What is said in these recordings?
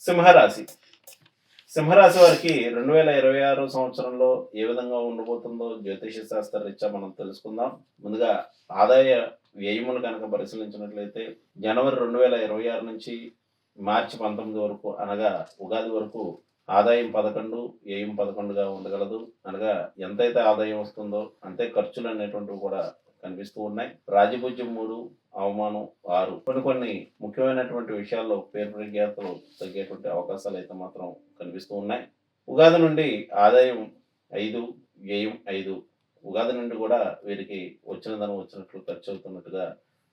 సింహరాశి. సింహరాశి వారికి 2026 సంవత్సరంలో ఏ విధంగా ఉండబోతుందో జ్యోతిష శాస్త్ర రీత్యా మనం తెలుసుకుందాం. ముందుగా ఆదాయ వ్యయములు కనుక పరిశీలించినట్లయితే జనవరి 2026 నుంచి మార్చి 19 వరకు అనగా ఉగాది వరకు ఆదాయం 11, వ్యయం 11గా ఉండగలదు. అనగా ఎంతైతే ఆదాయం వస్తుందో అంతే ఖర్చులు అనేటువంటివి కూడా కనిపిస్తూ ఉన్నాయి. రాజపూజ్యం 3, అవమానం 6. కొన్ని ముఖ్యమైనటువంటి విషయాల్లో పేరు ప్రఖ్యాతలు తగ్గేటువంటి అవకాశాలు అయితే మాత్రం కనిపిస్తూ ఉన్నాయి. ఉగాది నుండి ఆదాయం 5, వ్యయం 5. ఉగాది నుండి కూడా వీరికి వచ్చిన ధనం వచ్చినట్లు ఖర్చు అవుతున్నట్టుగా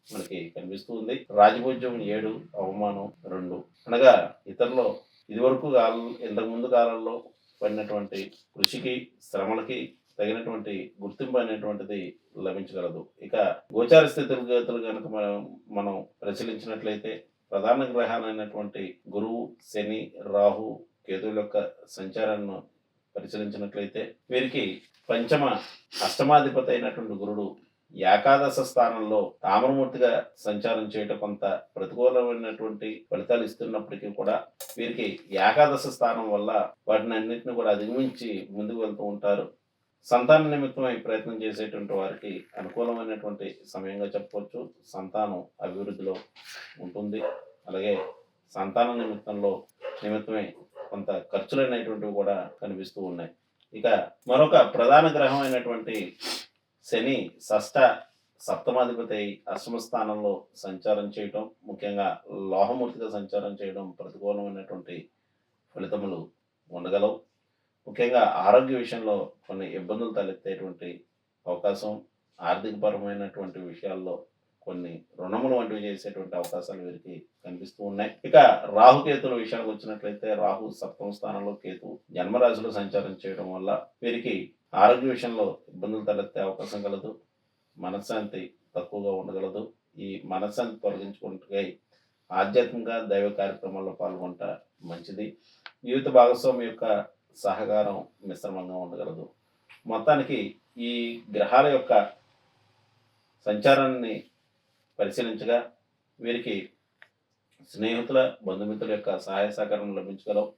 మనకి కనిపిస్తూ ఉంది. రాజపూజ్యం 7, అవమానం 2. అనగా ఇతరులు ఇదివరకు ఇంతకుముందు కాలంలో పడినటువంటి కృషికి, శ్రమలకి తగినటువంటి గుర్తింపు అనేటువంటిది లభించగలదు. ఇక గోచార స్థితిగతులు కనుక మనం పరిశీలించినట్లయితే ప్రధాన గ్రహాలైనటువంటి గురువు, శని, రాహు, కేతువుల యొక్క సంచారాన్ని పరిశీలించినట్లయితే వీరికి పంచమ అష్టమాధిపతి అయినటువంటి గురుడు ఏకాదశ స్థానంలో తామరమూర్తిగా సంచారం చేయటం కొంత ప్రతికూలమైనటువంటి ఫలితాలు ఇస్తున్నప్పటికీ కూడా వీరికి ఏకాదశ స్థానం వల్ల వాటిని అన్నింటిని కూడా అధిగమించి ముందుకు వెళ్తూ ఉంటారు. సంతాన నిమిత్తమై ప్రయత్నం చేసేటువంటి వారికి అనుకూలమైనటువంటి సమయంగా చెప్పవచ్చు. సంతానం అభివృద్ధిలో ఉంటుంది. అలాగే సంతాన నిమిత్తమై కొంత ఖర్చులు అనేటువంటివి కూడా కనిపిస్తూ ఉన్నాయి. ఇక మరొక ప్రధాన గ్రహం అయినటువంటి శని సప్తమాధిపతి అష్టమ స్థానంలో సంచారం చేయటం, ముఖ్యంగా లోహమూర్తిగా సంచారం చేయడం ప్రతికూలమైనటువంటి ఫలితములు ఉండగలవు. ముఖ్యంగా ఆరోగ్య విషయంలో కొన్ని ఇబ్బందులు తలెత్తేటువంటి అవకాశం, ఆర్థికపరమైనటువంటి విషయాల్లో కొన్ని రుణములు వంటివి చేసేటువంటి అవకాశాలు వీరికి కనిపిస్తూ ఉన్నాయి. ఇక రాహుకేతుల విషయానికి వచ్చినట్లయితే రాహు సప్తమ స్థానంలో, కేతు జన్మరాశిలో సంచారం చేయడం వల్ల వీరికి ఆరోగ్య విషయంలో ఇబ్బందులు తలెత్తే అవకాశం కలదు. మనశ్శాంతి తక్కువగా ఉండగలదు. ఈ మనశ్శాంతి తొలగించుకుంటే ఆధ్యాత్మిక దైవ కార్యక్రమాల్లో పాల్గొంట మంచిది. జీవిత భాగస్వామి యొక్క సహకారం మిశ్రమంగా ఉండగలదు. మొత్తానికి ఈ గ్రహాల యొక్క సంచారాన్ని పరిశీలించగా వీరికి స్నేహితుల, బంధుమిత్రుల యొక్క సహాయ సహకారం లభించగలవు.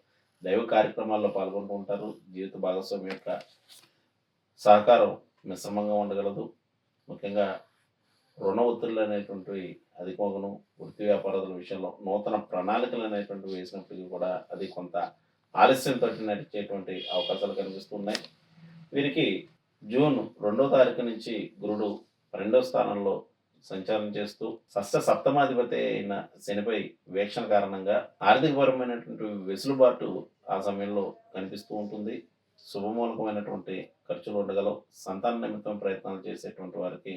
దైవ కార్యక్రమాల్లో పాల్గొంటూ ఉంటారు. జీవిత భాగస్వామి యొక్క సహకారం మిశ్రమంగా ఉండగలదు. ముఖ్యంగా రుణ ఒత్తిళ్ళు అనేటువంటివి అధికమగును. వృత్తి వ్యాపారాల విషయంలో నూతన ప్రణాళికలు అనేటువంటివి వేసినప్పటికీ కూడా అది కొంత ఆలస్యంతో నడిచేటువంటి అవకాశాలు కనిపిస్తున్నాయి. వీరికి జూన్ 2వ తారీఖు నుంచి గురుడు 12వ స్థానంలో సంచారం చేస్తూ సప్తమాధిపతి అయిన శనిపై వీక్షణ కారణంగా ఆర్థికపరమైనటువంటి వెసులుబాటు ఆ సమయంలో కనిపిస్తూ ఉంటుంది. శుభమూలకమైనటువంటి ఖర్చులు ఉండగలవు. సంతాన నిమిత్తం ప్రయత్నాలు చేసేటువంటి వారికి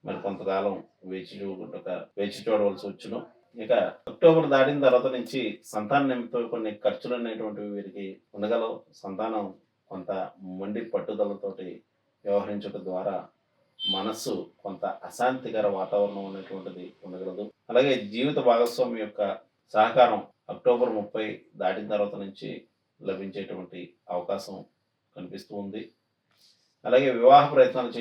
మరి కొంతకాలం వేచి చూడవలసి వచ్చును. ఇక అక్టోబర్ దాటిన తర్వాత నుంచి సంతాన నిమిత్తం కొన్ని ఖర్చులు అనేటువంటివి వీరికి ఉండగలవు. సంతానం కొంత మొండి పట్టుదలతోటి వ్యవహరించడం ద్వారా మనస్సు కొంత అశాంతికర వాతావరణం అనేటువంటిది ఉండగలదు. అలాగే జీవిత భాగస్వామి యొక్క సహకారం అక్టోబర్ 30 దాటిన తర్వాత నుంచి లభించేటువంటి అవకాశం కనిపిస్తూ ఉంది. అలాగే వివాహ ప్రయత్నాలు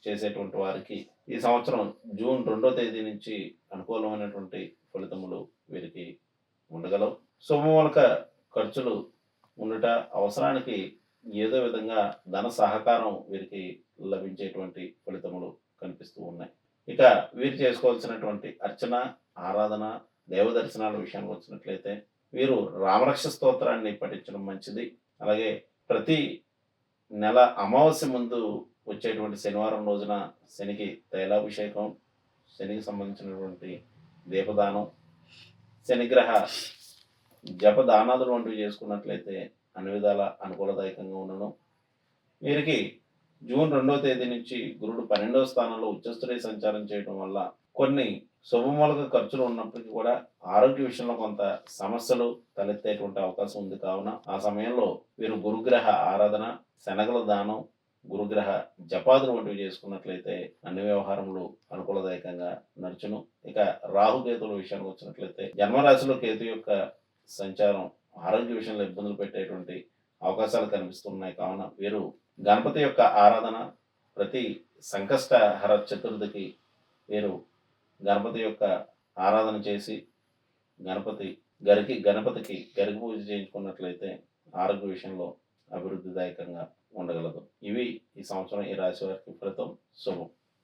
చేసేటువంటి వారికి ఈ సంవత్సరం జూన్ 2వ తేదీ నుంచి అనుకూలమైనటువంటి ఫలితములు వీరికి ఉండగలవు. శుభమూలక ఖర్చులు ఉండుట, అవసరానికి ఏదో విధంగా ధన సహకారం వీరికి లభించేటువంటి ఫలితములు కనిపిస్తూ ఉన్నాయి. ఇక వీరు చేసుకోవాల్సినటువంటి అర్చన, ఆరాధన, దేవ దర్శనాల విషయానికి వచ్చినట్లయితే వీరు రామరక్ష స్తోత్రాన్ని పఠించడం మంచిది. అలాగే ప్రతి నెల అమావాస్య ముందు వచ్చేటువంటి శనివారం రోజున శనికి తైలాభిషేకం, శనికి సంబంధించినటువంటి దీపదానం, శనిగ్రహ జపదానాదులు వంటివి చేసుకున్నట్లయితే అన్ని విధాల అనుకూలదాయకంగా ఉండను. వీరికి జూన్ 2వ తేదీ నుంచి గురుడు 12వ స్థానంలో ఉచ్చస్థుడై సంచారం చేయడం వల్ల కొన్ని శుభమూలక ఖర్చులు ఉన్నప్పటికీ కూడా ఆరోగ్య విషయంలో కొంత సమస్యలు తలెత్తేటువంటి అవకాశం ఉంది. కావున ఆ సమయంలో వీరు గురుగ్రహ ఆరాధన, శనగల దానం, గురుగ్రహ జపాదులు వంటివి చేసుకున్నట్లయితే అన్ని వ్యవహారములు అనుకూలదాయకంగా నడుచును. ఇక రాహుకేతుల విషయానికి వచ్చినట్లయితే జన్మరాశిలో కేతు యొక్క సంచారం ఆరోగ్య విషయంలో ఇబ్బందులు పెట్టేటువంటి అవకాశాలు కనిపిస్తున్నాయి. కావున వీరు గణపతి యొక్క ఆరాధన, ప్రతి సంకష్టహర చతుర్థికి వీరు గణపతి యొక్క ఆరాధన చేసి గణపతి గణపతికి గరిక పూజ చేయించుకున్నట్లయితే ఆరోగ్య విషయంలో అభివృద్ధిదాయకంగా ఉండగలదు. ఇవి ఈ సంవత్సరం ఈ రాశి వారికి ఫలితం. శుభం.